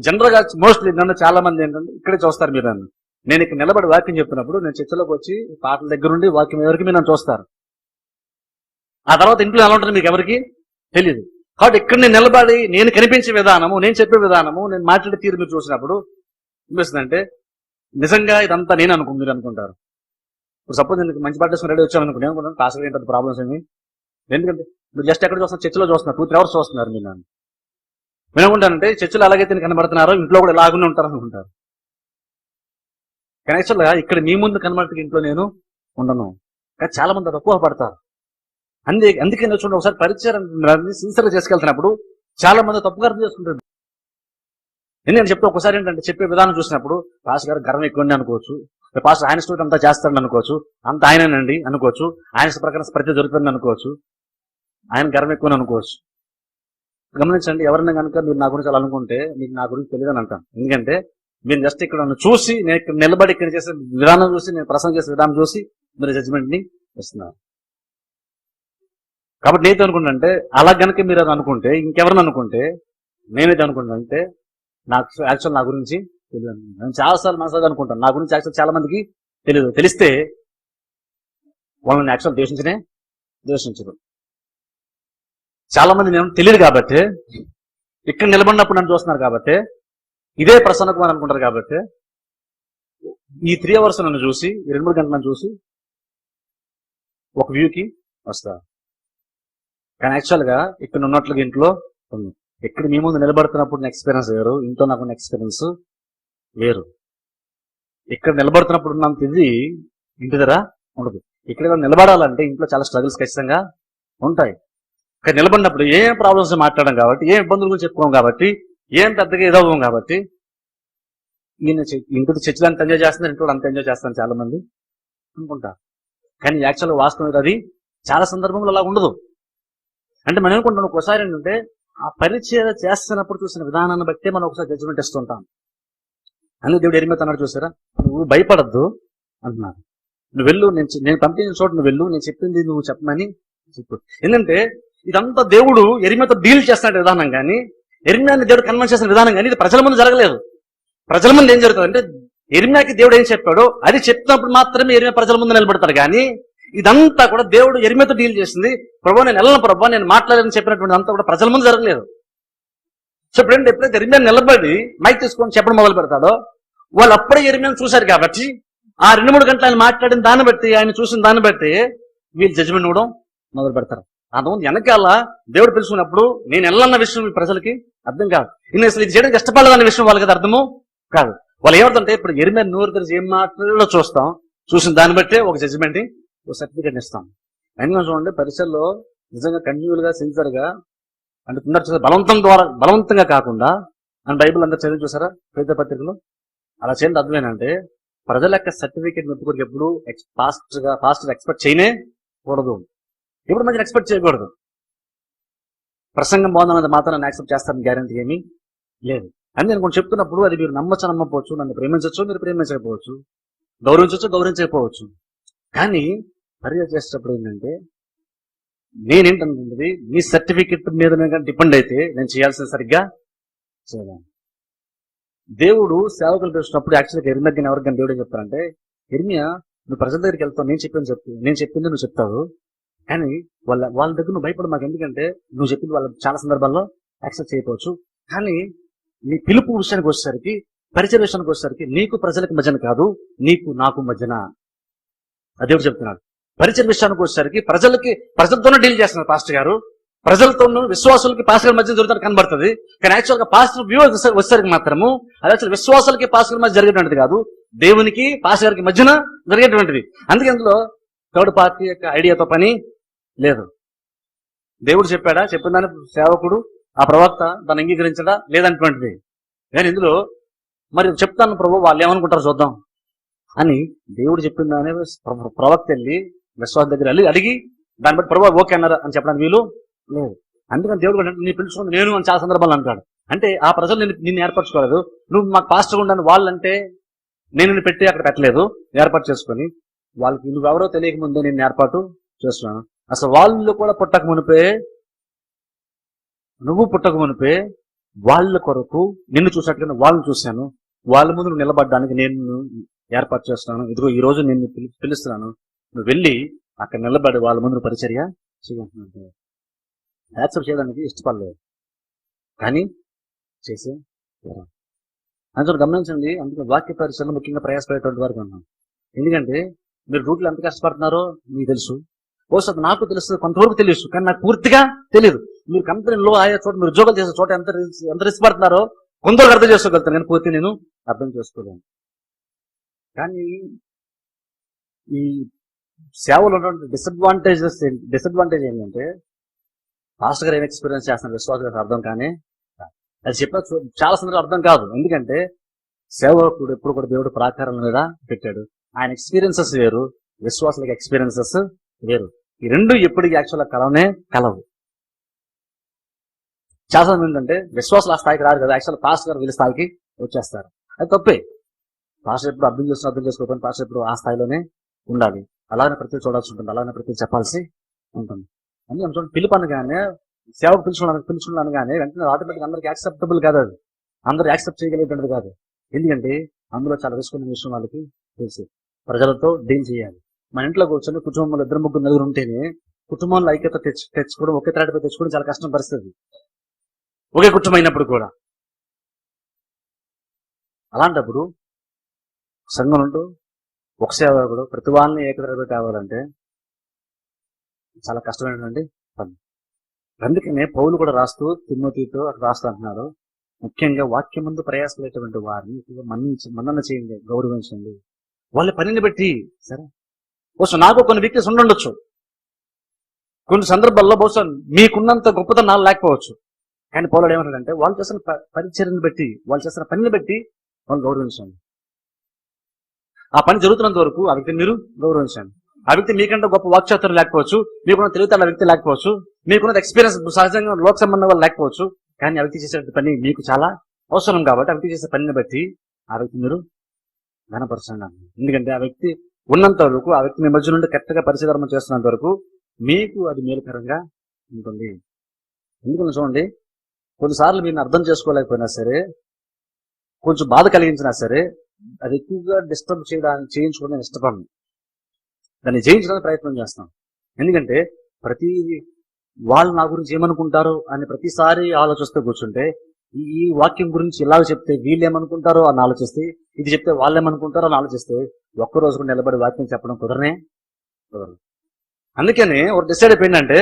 జనరల్ గా మోస్ట్లీ నన్ను చాలా మంది ఏంటంటే ఇక్కడే చూస్తారు. మీరు నన్ను, నేను ఇక్కడ నిలబడి వాక్యం చెప్తున్నప్పుడు నేను చర్చలోకి వచ్చి పాటల దగ్గర నుండి వాక్యం ఎవరికి మీరు నన్ను చూస్తారు. ఆ తర్వాత ఇంట్లో ఎలా ఉంటుంది మీకు ఎవరికి తెలియదు. కాబట్టి ఇక్కడ నేను నిలబడి నేను కనిపించే విధానము, నేను చెప్పే విధానము, నేను మాట్లాడే తీరు మీరు చూసినప్పుడు అనిపిస్తుందంటే నిజంగా ఇదంతా నేను మీరు అనుకుంటారు. ఇప్పుడు సపోజ్ నేను మంచి పాట రెడీ వచ్చాను అనుకుంటే అనుకుంటాను పాస్టర్ ఏంటంటే ప్రాబ్లమ్స్ ఏమి, ఎందుకంటే మీరు జస్ట్ ఎక్కడ చూస్తున్నారు, చర్చలో చూస్తున్నారు, 2-3 hours చూస్తున్నారు. మీరు నన్ను వినుకుంటానంటే చర్చలో ఎలాగైతే కనబడుతున్నారో ఇంట్లో కూడా ఇలాగనే ఉంటారు అనుకుంటారు. కానీ యాక్చువల్గా ఇక్కడ మీ ముందు కనబడితే ఇంట్లో నేను ఉండను. కానీ చాలా మంది అది తక్కువ పడతారు. అందుకే నేను చూడండి, ఒకసారి పరిచయం సిన్సియర్గా చేసుకెళ్తున్నప్పుడు చాలా మంది తప్పుగా అర్థం చేసుకుంటారు. ఎందుకంటే చెప్తే ఒకసారి ఏంటంటే చెప్పే విధానం చూసినప్పుడు పాస్టర్ గారు గర్వం ఎక్కువ అనుకోవచ్చు, పాస్టర్ ఆయన స్టూడెంట్ అంతా చేస్తాడని అనుకోవచ్చు, అంత ఆయనండి అనుకోవచ్చు, ఆయన ప్రకారం ప్రతి జరుగుతుంది అనుకోవచ్చు, ఆయన గర్వం ఎక్కువ అనుకోవచ్చు. గమనించండి, ఎవరైనా కనుక మీరు నా గురించి అలా అనుకుంటే మీకు నా గురించి తెలియదని అంటాను. ఎందుకంటే మీరు జస్ట్ ఇక్కడ నన్ను చూసి, నేను ఇక్కడ నిలబడి ఇక్కడ చేసే విధానం చూసి, నేను ప్రసంగం చేసే విధానం చూసి మీరు జడ్జిమెంట్ ని ఇస్తున్నారు. కాబట్టి నేనైతే అనుకుంటే అలా కనుక మీరు అది అనుకుంటే, ఇంకెవరిని అనుకుంటే, నేనైతే అనుకుంటానంటే నాకు యాక్చువల్ నా గురించి తెలియదు. నేను చాలాసార్లు మనసారి అనుకుంటాను నా గురించి యాక్చువల్ చాలా మందికి తెలియదు. తెలిస్తే వాళ్ళని యాక్చువల్ ద్వేషించరు. చాలా మంది నేను తెలియదు కాబట్టి ఇక్కడ నిలబడినప్పుడు నన్ను చూస్తున్నారు కాబట్టి ఇదే ప్రసన్న కుమార్ అనుకుంటారు కాబట్టి ఈ 3 hours నన్ను చూసి, 2-3 గంటలు నన్ను చూసి ఒక వ్యూకి వస్తారు. కానీ యాక్చువల్గా ఇక్కడ ఉన్నట్లుగా ఇంట్లో ఉంది. ఇక్కడ మీ ముందు నిలబడుతున్నప్పుడు ఎక్స్పీరియన్స్ వేరు, ఇంట్లో నాకు ఎక్స్పీరియన్స్ వేరు. ఇక్కడ నిలబడుతున్నప్పుడు ఉన్నంత ఇది ఇంటి దగ్గర ఉండదు. ఇక్కడ నిలబడాలంటే ఇంట్లో చాలా స్ట్రగుల్స్ ఖచ్చితంగా ఉంటాయి. ఇక్కడ నిలబడినప్పుడు ఏం ప్రాబ్లమ్స్ మాట్లాడడం కాబట్టి, ఏం ఇబ్బందుల గురించి చెప్పుకోం కాబట్టి, ఏం పెద్దగా ఎదవ్వం కాబట్టి, నేను ఇంటి చర్చలు అంత ఎంజాయ్ చేస్తాను, ఇంట్లో అంత ఎంజాయ్ చేస్తాను చాలా మంది అనుకుంటారు. కానీ యాక్చువల్గా వాస్తవం అది చాలా సందర్భంలో అలా ఉండదు. అంటే మనం అనుకుంటాం ఒకసారి ఏంటంటే ఆ పరిచయం చేస్తున్నప్పుడు చూసిన విధానాన్ని బట్టే మనం ఒకసారి జడ్జిమెంట్ ఇస్తుంటాం. అందుకే దేవుడు ఎరిమితో అన్నాడు, చూసారా, నువ్వు భయపడద్దు అంటున్నారు. నువ్వు వెళ్ళు, నేను పంపించిన చోట నువ్వు వెళ్ళు, నేను చెప్పింది నువ్వు చెప్పమని చెప్పు. ఎందుకంటే ఇదంతా దేవుడు ఎరిమితో డీల్ చేస్తున్న విధానం కానీ, ఎరిమియాని దేవుడు కన్వెన్స్ చేసిన విధానం కానీ ఇది ప్రజల ముందు జరగలేదు. ప్రజల ముందు ఏం జరుగుతుంది అంటే ఎరిమియాకి దేవుడు ఏం చెప్పాడో అది చెప్పినప్పుడు మాత్రమే ఎరిమియా ప్రజల ముందు నిలబడతారు. కానీ ఇదంతా కూడా దేవుడు ఎరిమియాతో డీల్ చేసింది. ప్రభు నేను వెళ్ళను, ప్రభు నేను మాట్లాడాలని చెప్పినటువంటి అంతా కూడా ప్రజల ముందు జరగలేదు. సో ఎప్పుడైతే ఎరిమియా నిలబడి మైక్ తీసుకొని చెప్పడం మొదలు పెడతాడో వాళ్ళు అప్పుడే ఎరిమియాని చూశారు కాబట్టి ఆ 2-3 గంటలు ఆయన మాట్లాడిన దాన్ని బట్టి, ఆయన చూసిన దాన్ని బట్టి వీళ్ళు జడ్జిమెంట్ ఇవ్వడం మొదలు పెడతారు. అంతకుముందు వెనకాల దేవుడు పిలుచుకున్నప్పుడు నేను వెళ్ళన్న విషయం ప్రజలకి అర్థం కాదు. నేను అసలు ఇది చేయడానికి ఇష్టపడదన్న విషయం వాళ్ళకి అర్థము కాదు. వాళ్ళు ఏమవుతుంటే ఇప్పుడు ఎరిమియా నోరు తెరిచి ఏం మాట్లాడో చూస్తాం, చూసిన దాన్ని బట్టే ఒక జడ్జిమెంట్ ఒక సర్టిఫికేట్ ఇస్తాం. అయినా చూడండి, పరిచయలో నిజంగా కంటిన్యూల్ గా సిన్సియర్ గా అంటే బలవంతంగా కాకుండా అని బైబిల్ అంతా చదివి చూసారా పేద పత్రికలో అలా చేయండి. అర్థమేనంటే ప్రజల యొక్క సర్టిఫికేట్ మెప్పుకోవడానికి ఎప్పుడు ఫాస్ట్ ఎక్స్పెక్ట్ చేయనే కూడదు, ఇప్పుడు మంచి ఎక్స్పెక్ట్ చేయకూడదు. ప్రసంగం బాగుందన్నది మాత్రం నన్ను యాక్సెప్ట్ చేస్తారని గ్యారంటీ ఏమీ లేదు. అని నేను కొంచెం చెప్తున్నప్పుడు అది మీరు నమ్మకపోవచ్చు, నన్ను ప్రేమించవచ్చు, మీరు ప్రేమించకపోవచ్చు, గౌరవించకపోవచ్చు. కానీ పరిచయం చేసేటప్పుడు ఏంటంటే నేనేంటంటే మీ సర్టిఫికెట్ మీద డిపెండ్ అయితే నేను చేయాల్సిన సరిగ్గా చేయలేను. దేవుడు సేవకులు పిలిచినప్పుడు యాక్చువల్గా ఎరిమియాకి ఎవరికైనా దేవుడు చెప్తారంటే, ఎరిమియా నువ్వు ప్రజల దగ్గరికి వెళ్తావు, నేను చెప్పింది నువ్వు చెప్తావు, కానీ వాళ్ళ దగ్గర నువ్వు భయపడు మాకు, ఎందుకంటే నువ్వు చెప్పింది వాళ్ళకి చాలా సందర్భాల్లో యాక్సెప్ట్ చేయకపోవచ్చు. కానీ నీ పిలుపు విషయానికి వచ్చేసరికి, పరిచయ విషయానికి వచ్చేసరికి నీకు ప్రజలకు మధ్యన కాదు, నీకు నాకు మధ్యన దేవుడు చెప్తున్నాడు. పరిచయ విషయానికి వచ్చేసరికి ప్రజలతోనే డీల్ చేస్తున్నారు పాస్టర్ గారు. ప్రజలతోనూ విశ్వాసులకి పాస్టర్ గారి మధ్య జరుగుతారు కనబడుతుంది. కానీ యాక్చువల్గా పాస్టర్ వ్యూ వచ్చేసరికి మాత్రము అది యాక్చువల్ విశ్వాసాలకి పాస్టర్ గారి మధ్య జరిగేటువంటిది కాదు, దేవునికి పాస్టర్ గారికి మధ్యన జరిగేటువంటిది. అందుకే అందులో థర్డ్ పార్టీ యొక్క ఐడియాతో పని లేదు. దేవుడు చెప్పాడా, చెప్పిన దాన్ని సేవకుడు ఆ ప్రవక్త దాన్ని అంగీకరించడా లేదన్నటువంటిది. కానీ ఇందులో మరి చెప్తాను ప్రభు వాళ్ళు ఏమనుకుంటారో చూద్దాం అని దేవుడు చెప్పిన దాన్ని ప్రవక్త వెళ్ళి విశ్వాసం దగ్గర వెళ్ళి అడిగి దాన్ని బట్టి ప్రభు ఓకే అన్నారు అని చెప్పడానికి వీలు లేదు. అందుకని దేవుడు నీ పిలుచుకుంది నేను అని చాలా సందర్భాలు అంటాడు. అంటే ఆ ప్రజలు నిన్ను ఏర్పరచుకోలేదు. నువ్వు మాకు పాస్టర్ ఉండని వాళ్ళంటే నేను పెట్టి అక్కడ పెట్టలేదు, ఏర్పాటు చేసుకొని వాళ్ళకి నువ్వెవరో తెలియక ముందే నేను ఏర్పాటు చేస్తున్నాను. అసలు వాళ్ళు కూడా పుట్టక మునిపే, నువ్వు పుట్టక మునిపే వాళ్ళ కొరకు నిన్ను చూసినట్టుగా వాళ్ళని చూశాను. వాళ్ళ ముందు నువ్వు నిలబడ్డానికి నేను ఏర్పాటు చేస్తున్నాను. ఇదిగో ఈ రోజు నేను పిలుస్తున్నాను, నువ్వు వెళ్ళి అక్కడ నిలబడి వాళ్ళ ముందు పరిచర్య చేయాలంటే యాక్సెప్ట్ చేయడానికి ఇష్టపడలేదు, కానీ చేసే అందులో గమనించండి. అందుకే వాక్య పరిచయలు ముఖ్యంగా ప్రయాసపడేటువంటి వారికి ఉన్నాం. ఎందుకంటే మీరు డ్యూటీలో ఎంత కష్టపడుతున్నారో మీకు తెలుసు, బహుశా నాకు తెలుస్తుంది, కొంతవరకు తెలుసు, కానీ నాకు పూర్తిగా తెలియదు. మీరు కంపెనీలో ఆయా చోట మీరు ఉద్యోగాలు చేసే చోట ఎంత రిస్క్ పడుతున్నారో కొందరు అర్థం చేసుకోగలుగుతాను, నేను పూర్తి నేను అర్థం చేసుకోలేను. కానీ ఈ సేవలో ఉన్నటువంటి డిసడ్వాంటేజ్ ఏంటంటే పాస్టర్ గారు ఏం ఎక్స్పీరియన్స్ చేస్తున్నారు విశ్వాసం అర్థం కానీ అది చెప్పిన చాలా సందర్భాలు అర్థం కాదు. ఎందుకంటే సేవకుడు ఎప్పుడు కూడా దేవుడు ప్రాకారం మీద పెట్టాడు. ఆయన ఎక్స్పీరియన్సెస్ వేరు, విశ్వాసాలకు ఎక్స్పీరియన్సెస్ వేరు. ఈ రెండు ఎప్పటికీ యాక్చువల్గా కలవు. చాలా మంది ఏంటంటే విశ్వాసాలు ఆ స్థాయికి రాదు కదా, యాక్చువల్ పాస్టర్ గారు వీళ్ళ స్థాయికి వచ్చేస్తారు. అది తప్పే. పాస్టర్ ఎప్పుడు అర్థం చేసుకోకపోయినా పాస్టర్ ఎప్పుడు ఆ స్థాయిలోనే ఉండాలి. అలానే ప్రతి చూడాల్సి ఉంటుంది, అలానే ప్రతి చెప్పాల్సి ఉంటుంది. అందుకని చూడండి, పిలుపు అనగానే సేవకు పిలుచుకున్నాను కానీ వెంటనే ఆటోమేటిక్ అందరికి యాక్సెప్టబుల్ కాదు, అది అందరూ యాక్సెప్ట్ చేయగలిగేటువంటిది కాదు. ఎందుకంటే అందులో చాలా రిస్క్ ఉన్న విషయం వాళ్ళకి తెలుసు. ప్రజలతో డీల్ చేయాలి. మన ఇంట్లో కూర్చొని కుటుంబంలో 2, 3, 4 ఉంటేనే కుటుంబంలో ఐక్యత తెచ్చుకోవడం, ఒకే త్రాటిపై తెచ్చుకోవడం చాలా కష్టం పరిస్థితి, ఒకే కుటుంబం అయినప్పుడు కూడా. అలాంటప్పుడు సంఘం ఉంటూ ఒక సేవకుడు ప్రతి వాళ్ళని ఏకత్రాటిపై తేవాలంటే చాలా కష్టమైనటువంటి పని. అందుకనే పౌలు కూడా రాస్తూ తిమోతితో రాస్తూ అంటున్నారు, ముఖ్యంగా వాక్యం ముందు ప్రయాసపడేటువంటి వారిని మన్నన చేయండి, గౌరవించండి. వాళ్ళ పనిని బట్టి సరే. బహుశా నాకు కొన్ని వీక్నెస్ ఉండొచ్చు, కొన్ని సందర్భాల్లో బహుశా మీకున్నంత గొప్పతనం నాకు లేకపోవచ్చు. కానీ పౌలు ఏమంటాడంటే వాళ్ళు చేసిన పరిచర్యను బట్టి, వాళ్ళు చేసిన పనిని బట్టి వాళ్ళు గౌరవించండి. ఆ పని జరుగుతున్నంత వరకు ఆ వ్యక్తిని మీరు గౌరవించండి. ఆ వ్యక్తి మీకంటే గొప్ప వాక్చాతుర్యం లేకపోవచ్చు, మీకున్న తెలివితేటల వ్యక్తి లేకపోవచ్చు, మీకున్న ఎక్స్పీరియన్స్ సహజంగా లోక సంబంధం వల్ల లేకపోవచ్చు, కానీ ఆ వ్యక్తి చేసే పని మీకు చాలా అవసరం కాబట్టి ఆ వ్యక్తి చేసే పనిని బట్టి ఆ వ్యక్తి మీరు ఘనపరచండి. ఎందుకంటే ఆ వ్యక్తి ఉన్నంత వరకు, ఆ వ్యక్తి మీ మధ్య నుండి కరెక్ట్గా పరిశీలన చేస్తున్నంత వరకు మీకు అది మేలుకరంగా ఉంటుంది. ఎందుకని చూడండి, కొన్నిసార్లు మీరు అర్థం చేసుకోలేకపోయినా సరే, కొంచెం బాధ కలిగించినా సరే, అది ఎక్కువగా డిస్టర్బ్ చేయించుకోవడం ఇష్టపడను, దాన్ని జయించడానికి ప్రయత్నం చేస్తాం. ఎందుకంటే ప్రతిదీ వాళ్ళు నా గురించి ఏమనుకుంటారో అని ప్రతిసారి ఆలోచిస్తూ కూర్చుంటే, ఈ వాక్యం గురించి ఇలా చెప్తే వీళ్ళు ఏమనుకుంటారో అని ఆలోచిస్తే, ఇది చెప్తే వాళ్ళు ఏమనుకుంటారో అని ఆలోచిస్తే ఒక్కరోజు కూడా నిలబడి వాక్యం చెప్పడం కుదరదు. అందుకని ఒక డిసైడ్ అయిపోయిందంటే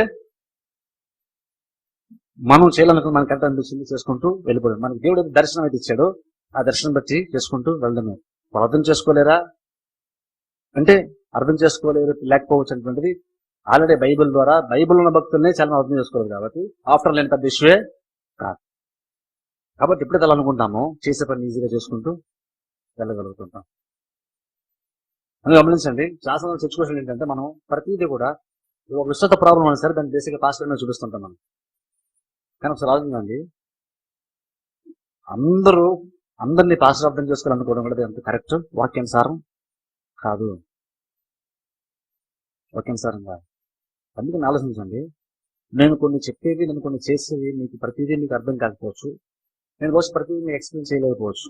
మనం చేయాలనుకుని మనకి ఎంత అనిపిస్తుంది చేసుకుంటూ వెళ్ళిపోయాం. మనకి దేవుడు దర్శనం అయితే ఇచ్చాడు, ఆ దర్శనం బట్టి చేసుకుంటూ వెళ్ళడమే. వాళ్ళు అర్థం చేసుకోలేరా అంటే అర్థం చేసుకోలేరు లేకపోవచ్చు అనేటువంటిది ఆల్రెడీ బైబిల్ ద్వారా, బైబిల్ ఉన్న భక్తులనే చాలా అర్థం చేసుకోలేదు కాబట్టి ఆఫ్టర్ లేని పెద్ద ఇష్యూయే కాదు. కాబట్టి ఎప్పుడైతే అలా అనుకుంటామో చేసే పని ఈజీగా చేసుకుంటూ వెళ్ళగలుగుతుంటాం. అని గమనించండి, శాసనం సిచ్యువేషన్ ఏంటంటే మనం ప్రతిదీ కూడా ఒక విస్తృత ప్రాబ్లం అయినా సరే దాన్ని బేసిక్గా పాస్టర్గా చూపిస్తుంటాం మనం. కానీ ఒకసారి ఆలోచించండి, అందరినీ పాస్టర్ అర్థం చేసుకోవాలనుకోవడం కూడా ఎంత కరెక్ట్ వాక్యానుసారం కాదు, వాక్యానుసారం కాదు. అందుకని ఆలోచించండి, నేను కొన్ని చెప్పేవి, నేను కొన్ని చేసేవి మీకు ప్రతిదీ మీకు అర్థం కాకపోవచ్చు, నేను బహుశా ప్రతిదీ మీకు ఎక్స్ప్లెయిన్ చేయలేకపోవచ్చు,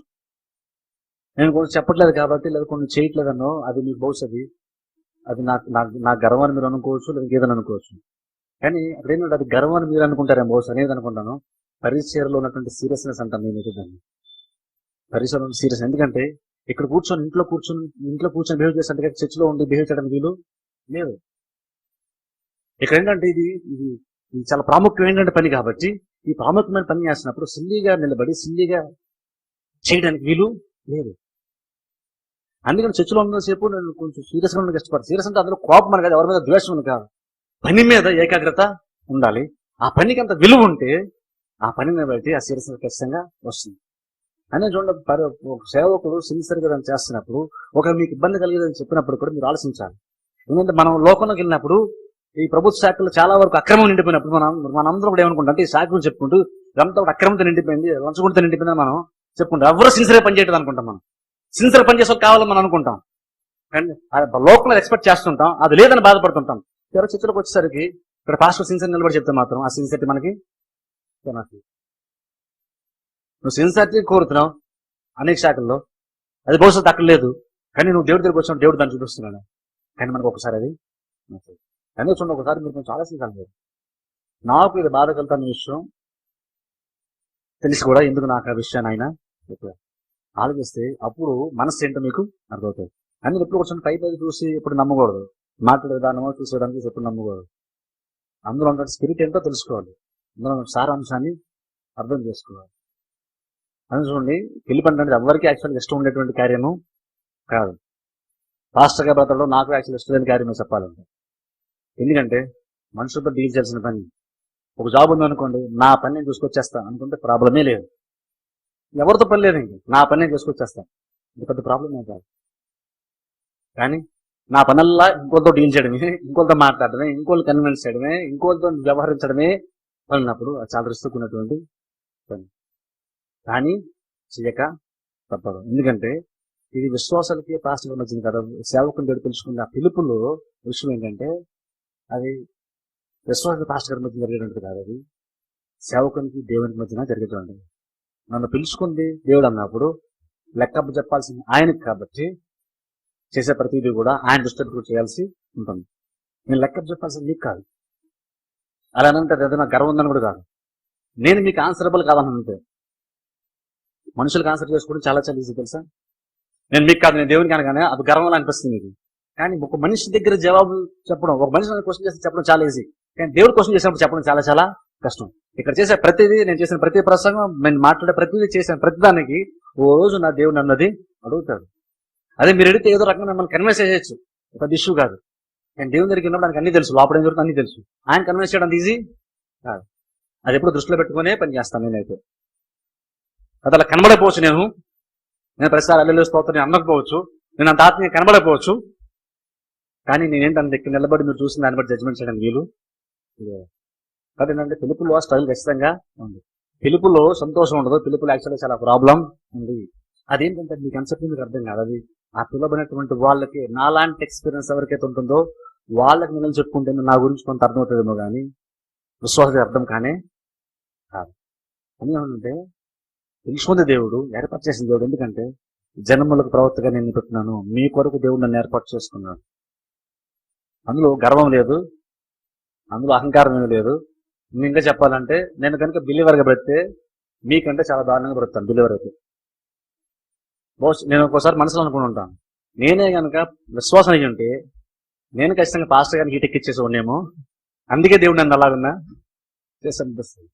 నేను కొన్ని చెప్పట్లేదు కాబట్టి లేదా కొన్ని చేయట్లేదనో అది మీకు బహుశా అది నా గర్వాన్ని మీరు అనుకోవచ్చు, లేదా ఏదని అనుకోవచ్చు. కానీ అక్కడేంటంటే అది గర్వాన్ని మీరు అనుకుంటారేమో, బహుశా అనేది అనుకుంటాను పరిచర్యలో ఉన్నటువంటి సీరియస్నెస్ అంటాను నేను దాన్ని. పరిచర్యలో సీరియస్, ఎందుకంటే ఇక్కడ ఇంట్లో కూర్చొని బిహేవ్ చేస్తే చర్చిలో ఉండి బిహేవ్ చేయడం వీలు లేదు. ఇక్కడ ఏంటంటే ఇది చాలా ప్రాముఖ్యమైన పని కాబట్టి ఈ ప్రాముఖ్యమైన పని చేసినప్పుడు సిల్లీగా నిలబడి సిల్లీగా చేయడానికి వీలు లేదు. అందుకని చర్చలో ఉన్నసేపు నేను కొంచెం సీరియస్గా ఉండడానికి ఇష్టపడతాను. సీరియస్ అంటే అందులో కోపం అని కాదు, ఎవరి మీద ద్వేషం అని కాదు, పని మీద ఏకాగ్రత ఉండాలి. ఆ పనికి అంత విలువ ఉంటే ఆ పనిని బట్టి ఆ సీరియస్ ఖచ్చితంగా వస్తుంది. అనే చూడండి, ఒక సేవకుడు సిన్సియర్గా దాన్ని చేస్తున్నప్పుడు ఒక మీకు ఇబ్బంది కలిగేదని చెప్పినప్పుడు కూడా మీరు ఆలోచించాలి. ఎందుకంటే మనం లోకంలోకి వెళ్ళినప్పుడు ఈ ప్రభుత్వ శాఖలు చాలా వరకు అక్రమం నిండిపోయినప్పుడు మనందరం కూడా ఏమనుకుంటాం అంటే ఈ శాఖలు చెప్పుకుంటూ ఇదంతా ఒక అక్రమంతో నిండిపోయింది, లంచగొండితో నిండిపోయిందని మనం చెప్పుకుంటాం. ఎవరు సిన్సియర్గా పనిచేయడం అనుకుంటాం. మనం సిన్సియర్ పని చేసే కావాలని మనం అనుకుంటాం, అండ్ లోకంలో ఎక్స్పెక్ట్ చేస్తుంటాం, అది లేదని బాధపడుతుంటాం. ఎవరో చర్చలకు వచ్చేసరికి ఇక్కడ పాస్టర్ సిన్సియర్ నిలబడి చెప్తే మాత్రం ఆ సిన్సియరిటీ మనకి నువ్వు సిన్సియరిటీ కోరుతున్నావు అనేక శాఖల్లో, అది భవిష్యత్తు అక్కడ లేదు, కానీ నువ్వు దేవుడి దగ్గరికి వచ్చిన దేవుడు దాన్ని చూపిస్తున్నాడు. కానీ మనకు ఒకసారి అది కానీ చూడండి, ఒకసారి మీరు కొంచెం ఆలోచించాలి. నాకు ఇది బాధ కలుగుతున్న విషయం తెలిసి కూడా ఎందుకు నాకు ఆ విషయాన్ని ఆయన చెప్పారు ఆలోచిస్తే అప్పుడు మనసు ఏంటో మీకు అర్థమవుతుంది. అని ఎప్పుడు కూర్చొని పై చూసి ఎప్పుడు నమ్మకూడదు, మాట్లాడే విధానమో చూసేయడానికి ఎప్పుడు నమ్మకూడదు. అందులో ఉన్న స్పిరిట్ ఏంటో తెలుసుకోవాలి, అందులో సారాంశాన్ని అర్థం చేసుకోవాలి. అని చూడండి, పెళ్లి పంట అనేది ఎవరికి యాక్చువల్గా ఇష్టం ఉండేటువంటి కార్యము కాదు. పాస్టర్గా బ్రతకడం నాకు యాక్చువల్ ఇష్టమైన కార్యమే చెప్పాలంటే. ఎందుకంటే మనుషులతో డీల్ చేయాల్సిన పని. ఒక జాబ్ ఉందనుకోండి, నా పని నేను చూసుకొచ్చేస్తాను అనుకుంటే ప్రాబ్లమే లేదు, ఎవరితో పని లేదు, ఇంక నా పని నేను చేసుకొచ్చేస్తాను, ఇది పెద్ద ప్రాబ్లం ఏం కాదు. కానీ నా పనల్లా ఇంకోళ్ళతో డీల్ చేయడమే, ఇంకోళ్ళతో మాట్లాడడమే, ఇంకోళ్ళు కన్విన్స్ చేయడమే, ఇంకోళ్ళతో వ్యవహరించడమే అన్నప్పుడు అది చాలా రిస్క్ ఉన్నటువంటి పని. కానీ చేయక తప్పదు. ఎందుకంటే ఇది విశ్వాసాలకి పాస్టర్ మధ్యన కదా, సేవకుని దగ్గర తెలుసుకున్న పిలుపులో విషయం ఏంటంటే అది విశ్వాస పాస్టర్ గారి మధ్య జరిగేటువంటిది కాదు, అది సేవకునికి దేవునికి మధ్యన జరిగేటువంటిది. నన్ను పిలుచుకుంది దేవుడు అన్నప్పుడు లెక్క చెప్పాల్సింది ఆయనకి, కాబట్టి చేసే ప్రతిదీ కూడా ఆయన దృష్టి చేయాల్సి ఉంటుంది. నేను లెక్క చెప్పాల్సింది మీకు కాదు. అలా అంటే ఏదైనా గర్వం ఉందని కూడా కాదు, నేను మీకు ఆన్సరబుల్ కాదని అంటే. మనుషులకు ఆన్సర్ చేసుకోవడం చాలా చాలా ఈజీ తెలుసా. నేను మీకు కాదు, నేను దేవునికి అనగానే అది గర్వంగా అనిపిస్తుంది మీకు. కానీ ఒక మనిషి దగ్గర జవాబు చెప్పడం, ఒక మనిషి క్వశ్చన్ చేస్తే చెప్పడం చాలా ఈజీ, కానీ దేవుడు క్వశ్చన్ చేసినప్పుడు చెప్పడం చాలా చాలా కష్టం. ఇక్కడ చేసే ప్రతిదీ, నేను చేసిన ప్రతి ప్రసంగం, నేను మాట్లాడే ప్రతిదీ, చేసిన ప్రతిదానికి ఓ రోజు నా దేవుడు అన్నది అడుగుతాడు. అదే మీరు అడిగితే ఏదో రకంగా మిమ్మల్ని కన్విన్స్ చేయొచ్చు, ఒక ఇష్యూ కాదు. కానీ దేవుని దగ్గరికి ఉన్నప్పుడు ఆయనకు అన్ని తెలుసు, లోపల ఏం జరుగుతుంది అన్ని తెలుసు. ఆయన కన్విన్స్ చేయడం ఈజీ కాదు. అది ఎప్పుడు దృష్టిలో పెట్టుకునే పని చేస్తాను నేనైతే. అది అలా కనబడకపోవచ్చు, నేను ప్రతిసారి అల్లెలు స్తోత్రం నేను అందకపోవచ్చు, నేను అంత ఆత్మీయ కనబడకపోవచ్చు, కానీ నేనేంటంటే ఇక్కడ నిలబడి మీరు చూసిన దాన్ని బట్టి జడ్జ్మెంట్ చేయడం వీలు లేదు. కాబట్టి ఏంటంటే పిలుపులో స్ట్రగుల్ ఖచ్చితంగా ఉంది, పిలుపులో సంతోషం ఉండదు, పిలుపులో యాక్చువల్గా చాలా ప్రాబ్లం ఉంది. అదేంటంటే మీకు కన్సెప్ట్ మీకు అర్థం కాదు. అది ఆ పిలవబడినటువంటి వాళ్ళకి, నాలాంటి ఎక్స్పీరియన్స్ ఎవరికైతే ఉంటుందో వాళ్ళకి మిమ్మల్ని చెప్పుకుంటే నా గురించి కొంత అర్థమవుతుందేమో, కానీ విశ్వాస అర్థం కానే కాదు. అని ఏమంటే తెలుసుకుంది దేవుడు, ఏర్పాటు చేసిన దేవుడు. ఎందుకంటే జన్మలకు ప్రవక్తగా నేను పెట్టినాను, మీ కొరకు దేవుడు నన్ను ఏర్పాటు చేసుకున్నాడు. అందులో గర్వం లేదు, అందులో అహంకారం ఏమీ లేదు. ఇంకా చెప్పాలంటే నేను కనుక బిలీవర్గా పెడితే మీకంటే చాలా దారుణంగా పెడతాను. బిలీవర్ అయితే నేను ఒక్కోసారి మనసులో అనుకుని ఉంటాను, నేనే కనుక విశ్వాసం అయ్యి ఉంటే నేను ఖచ్చితంగా పాస్టర్ గారికి హీటెక్ ఇచ్చేసి ఉండేమో, అందుకే దేవుడు నన్ను అలాగున్నా చేసి అనిపిస్తుంది.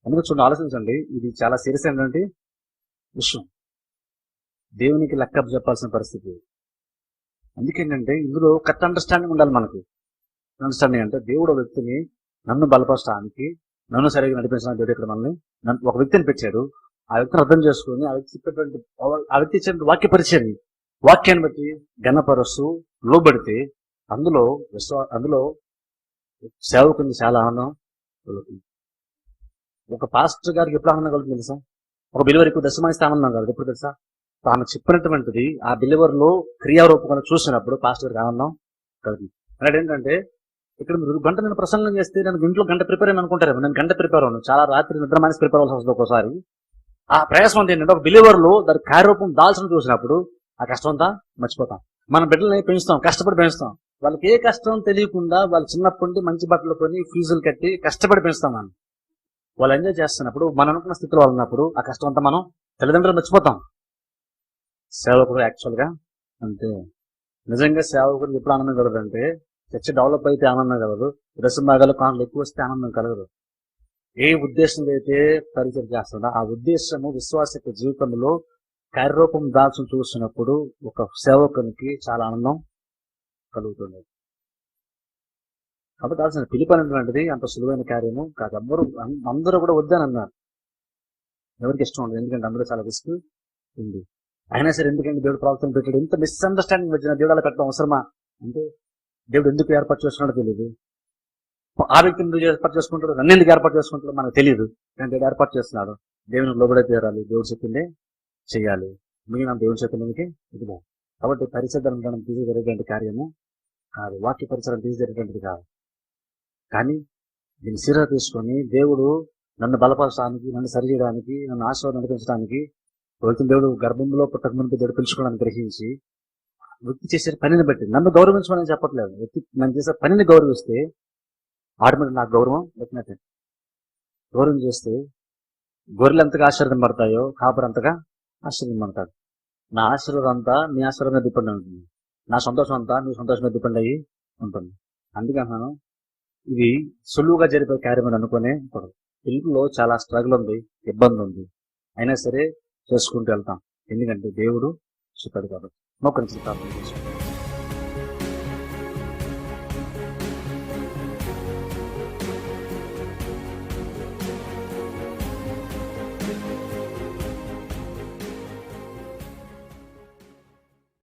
అందుకే చూడండి, ఆలోచించండి, ఇది చాలా సీరియస్ అయినటువంటి విషయం, దేవునికి లెక్క చెప్పాల్సిన పరిస్థితి. అందుకేంటంటే ఇందులో కరెక్ట్ అండర్స్టాండింగ్ ఉండాలి మనకి. అండర్స్టాండింగ్ అంటే దేవుడు వ్యక్తిని నన్ను బలపరచడానికి, నన్ను సరిగ్గా నడిపించడానికి దేవుడు ఇక్కడ మనల్ని ఒక వ్యక్తిని పెట్టాడు. ఆ వ్యక్తిని అర్థం చేసుకుని ఆ వ్యక్తి చెప్పేటువంటి ఆ వ్యక్తి ఇచ్చిన వాక్య పరిచయం, వాక్యాన్ని బట్టి గణపరుస్తూ లోబడితే అందులో సేవకుని చాలా ఆనందం కలుగుతుంది. ఒక పాస్టర్ గారికి ఎప్పుడు ఆనందం కలుగుతుంది తెలుసా? ఒక బిలివర్ ఎక్కువ దశమాయిస్తే ఆనందం కాదు. ఎప్పుడు తెలుసా? తాను చెప్పినటువంటిది ఆ బిలివర్ లో క్రియారూపంగా చూసినప్పుడు పాస్టర్ గారికి ఆనందం కలుగుతుంది. అంటే ఏంటంటే ఇక్కడ మీరు గంట నేను ప్రసంగం చేస్తే నేను ఇంట్లో గంట ప్రిపేర్ అని అనుకుంటారేమో, నేను గంట ప్రిపేర్ అవ్వను, చాలా రాత్రి నిద్ర మానేసి ప్రిపేర్ అవ్వాల్సి వస్తుంది ఒక్కోసారి. ఆ ప్రయాసం అంతా ఏంటంటే ఒక బిలివర్ లో దాని కార్యరూపం దాల్చిన చూసినప్పుడు ఆ కష్టం అంతా మర్చిపోతాం. మన బిడ్డలని పెంచుతాం, కష్టపడి పెంచుతాం. వాళ్ళకి ఏ కష్టం తెలియకుండా వాళ్ళు చిన్నప్పటి నుండి మంచి బట్టలు కొని ఫీజులు కట్టి కష్టపడి పెంచుతాం. మనం వాళ్ళు ఎంజాయ్ చేస్తున్నప్పుడు, మనం అనుకున్న స్థితిలో వాళ్ళు ఉన్నప్పుడు ఆ కష్టం అంతా మనం తల్లిదండ్రులు మర్చిపోతాం. సేవకుడు యాక్చువల్గా అంతే. నిజంగా సేవకుడికి ఎప్పుడు ఆనందం కలగదంటే చర్చ డెవలప్ అయితే ఆనందం కలగదు, రసభాగాలు కానులు ఎక్కువ వస్తే ఆనందం కలగదు. ఏ ఉద్దేశంలో అయితే పరిచయం చేస్తుందో ఆ ఉద్దేశము విశ్వాస జీవితంలో కార్యరూపం దాల్చి చూసినప్పుడు ఒక సేవకునికి చాలా ఆనందం కలుగుతుంది. కాబట్టి కావాల్సిన పిలుపు అనేటువంటిది అంత సులువైన కార్యము కాదు. అందరూ కూడా వద్దని అన్నారు. ఎవరికి ఇష్టం ఉండదు, ఎందుకంటే అందులో చాలా రిస్క్ ఉంది. అయినా సరే ఎందుకంటే దేవుడు ప్రవక్తను పెట్టాడు. ఇంత మిస్అండర్స్టాండింగ్ వచ్చిన దేవుడు అలా పెట్టడం అవసరమా అంటే దేవుడు ఎందుకు ఏర్పాటు చేస్తున్నాడో తెలియదు. ఆ వ్యక్తిని ఎందుకు ఏర్పాటు చేసుకుంటాడు, నన్ను ఎందుకు ఏర్పాటు చేసుకుంటాడో మనకు తెలియదు. కానీ దేవుడు ఏర్పాటు చేస్తున్నాడు. దేవుని లోబడే తీరాలి, దేవుడు చెప్పిందే చేయాలి. మిగిలిన దేవుని చేతులకి ఇదిగో. కాబట్టి పరిశుద్ధం తీసి జరిగేటువంటి కార్యము కాదు, వాక్య పరిసరం తీసి జరిగేటువంటిది కాదు. కానీ దీన్ని సిరా తీసుకొని దేవుడు నన్ను బలపరచడానికి, నన్ను సరిచేయడానికి, నన్ను ఆశీర్వాదం నడిపించడానికి, వ్యక్తిని దేవుడు గర్భంలో పుట్టక ముందు దేవుడు పిలుచుకోవడానికి గ్రహించి వ్యక్తి చేసే పనిని బట్టి నన్ను గౌరవించమని చెప్పట్లేదు. వ్యక్తి నన్ను చేసే పనిని గౌరవిస్తే ఆటోమేటిక్ నాకు గౌరవం వచ్చినట్టే. గౌరవం చేస్తే గొర్రెలు ఎంతగా ఆశీర్వాదం పడతాయో కాపురు అంతగా ఆశీర్వాదం పడతాడు. నా ఆశీర్వాదం అంతా నీ ఆశీర్వాదం మీద డిపెండ్ ఉంటుంది. నా సంతోషం అంతా నీ సంతోషం మీద డిపెండ్ అయ్యి ఉంటుంది. అందుకన్నాను ఇది సులువుగా జరిపే కార్యం అని అనుకునే పిలుపులో చాలా స్ట్రగుల్ ఉంది, ఇబ్బంది ఉంది. అయినా సరే చేసుకుంటూ వెళ్తాం, ఎందుకంటే దేవుడు చెప్పాడు కాబట్టి. మోకరించి ప్రార్థన చేసుకుంటాం.